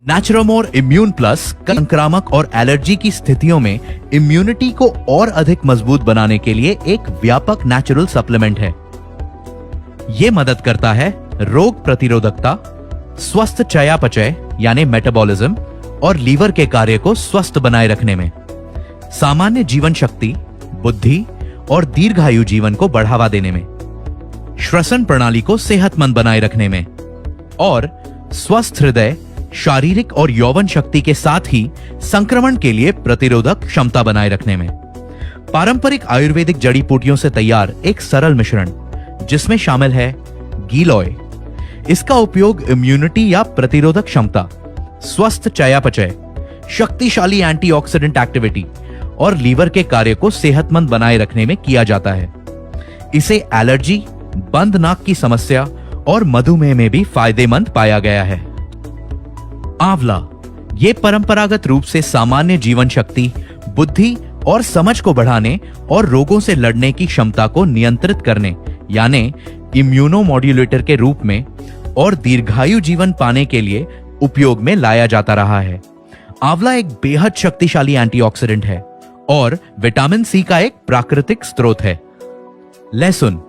नेचुरोमोर immune plus संक्रामक और allergy की स्थितियों में इम्यूनिटी को और अधिक मजबूत बनाने के लिए एक व्यापक नेचुरल सप्लीमेंट है। यह मदद करता है रोग प्रतिरोधकता, स्वस्थ चयापचय यानी मेटाबॉलिज्म और लीवर के कार्य को स्वस्थ बनाए रखने में, सामान्य जीवन शक्ति, बुद्धि और दीर्घायु जीवन को बढ़ावा देने में, श्वसन प्रणाली को सेहतमंद बनाए रखने में और स्वस्थ हृदय, शारीरिक और यौवन शक्ति के साथ ही संक्रमण के लिए प्रतिरोधक क्षमता बनाए रखने में। पारंपरिक आयुर्वेदिक जड़ी बूटियों से तैयार एक सरल मिश्रण जिसमें शामिल है गीलोय। इसका उपयोग इम्यूनिटी या प्रतिरोधक क्षमता, स्वस्थ चयापचय, शक्तिशाली एंटीऑक्सीडेंट एक्टिविटी और लीवर के कार्य को सेहतमंद बनाए रखने में किया जाता है। इसे एलर्जी, बंद नाक की समस्या और मधुमेह में भी फायदेमंद पाया गया है। आंवला ये परंपरागत रूप से सामान्य जीवन शक्ति, बुद्धि और समझ को बढ़ाने और रोगों से लड़ने की क्षमता को नियंत्रित करने यानी इम्यूनोमॉड्यूलेटर के रूप में और दीर्घायु जीवन पाने के लिए उपयोग में लाया जाता रहा है। आंवला एक बेहद शक्तिशाली एंटीऑक्सीडेंट है और विटामिन सी का एक प्राकृतिक स्रोत है। लहसुन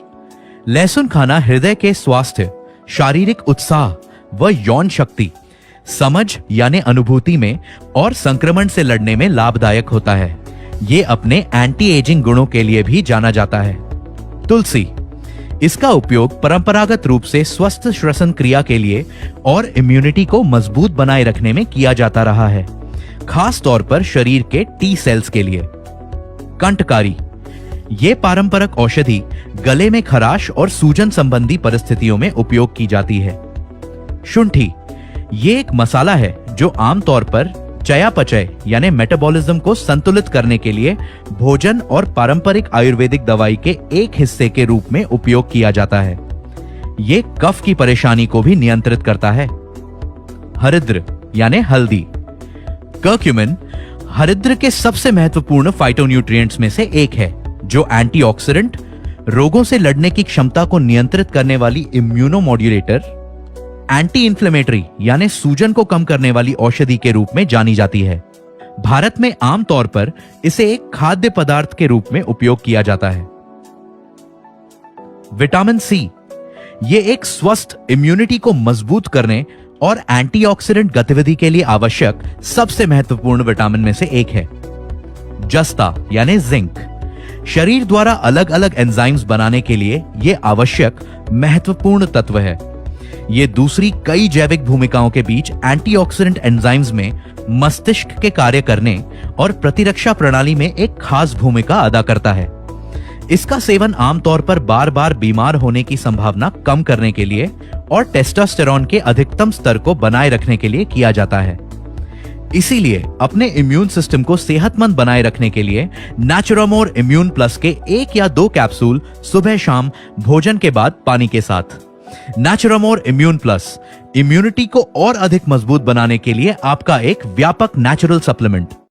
लहसुन खाना हृदय के स्वास्थ्य, शारीरिक उत्साह व यौन शक्ति, समझ यानी अनुभूति में और संक्रमण से लड़ने में लाभदायक होता है। यह अपने एंटी एजिंग गुणों के लिए भी जाना जाता है। तुलसी इसका उपयोग परंपरागत रूप से स्वस्थ श्वसन क्रिया के लिए और इम्यूनिटी को मजबूत बनाए रखने में किया जाता रहा है, खास तौर पर शरीर के टी सेल्स के लिए। कंठकारी ये पारंपरिक औषधि गले में खराश और सूजन संबंधी परिस्थितियों में उपयोग की जाती है। शुंठी ये एक मसाला है जो आमतौर पर चयापचय यानी मेटाबॉलिज्म को संतुलित करने के लिए भोजन और पारंपरिक आयुर्वेदिक दवाई के एक हिस्से के रूप में उपयोग किया जाता है। ये कफ की परेशानी को भी नियंत्रित करता है। हरिद्र यानी हल्दी कर्क्यूमिन हरिद्र के सबसे महत्वपूर्ण फाइटोन्यूट्रिएंट्स में से एक है जो एंटीऑक्सीडेंट, रोगों से लड़ने की क्षमता को नियंत्रित करने वाली इम्यूनोमॉड्यूलेटर, एंटी इंफ्लेमेटरी यानी सूजन को कम करने वाली औषधि के रूप में जानी जाती है। भारत में आमतौर पर इसे एक खाद्य पदार्थ के रूप में उपयोग किया जाता है। विटामिन सी ये एक स्वस्थ इम्यूनिटी को मजबूत करने और एंटीऑक्सीडेंट गतिविधि के लिए आवश्यक सबसे महत्वपूर्ण विटामिन में से एक है। जस्ता यानी जिंक शरीर द्वारा अलग अलग एंजाइम्स बनाने के लिए यह आवश्यक महत्वपूर्ण तत्व है। ये दूसरी कई जैविक भूमिकाओं के बीच एंटीऑक्सीडेंट एंजाइम्स में मस्तिष्क के कार्य करने और प्रतिरक्षा प्रणाली में एक खास भूमिका अदा करता है। इसका सेवन आमतौर पर बार बार बीमार होने की संभावना कम करने के लिए और टेस्टोस्टेरोन के अधिकतम स्तर को बनाए रखने के लिए किया जाता है। इसीलिए अपने इम्यून सिस्टम को सेहतमंद बनाए रखने के लिए नेचुरोमोर इम्यून प्लस के 1 या 2 कैप्सूल सुबह शाम भोजन के बाद पानी के साथ। नेचुरोमोर इम्यून प्लस इम्यूनिटी को और अधिक मजबूत बनाने के लिए आपका एक व्यापक नेचुरल सप्लीमेंट।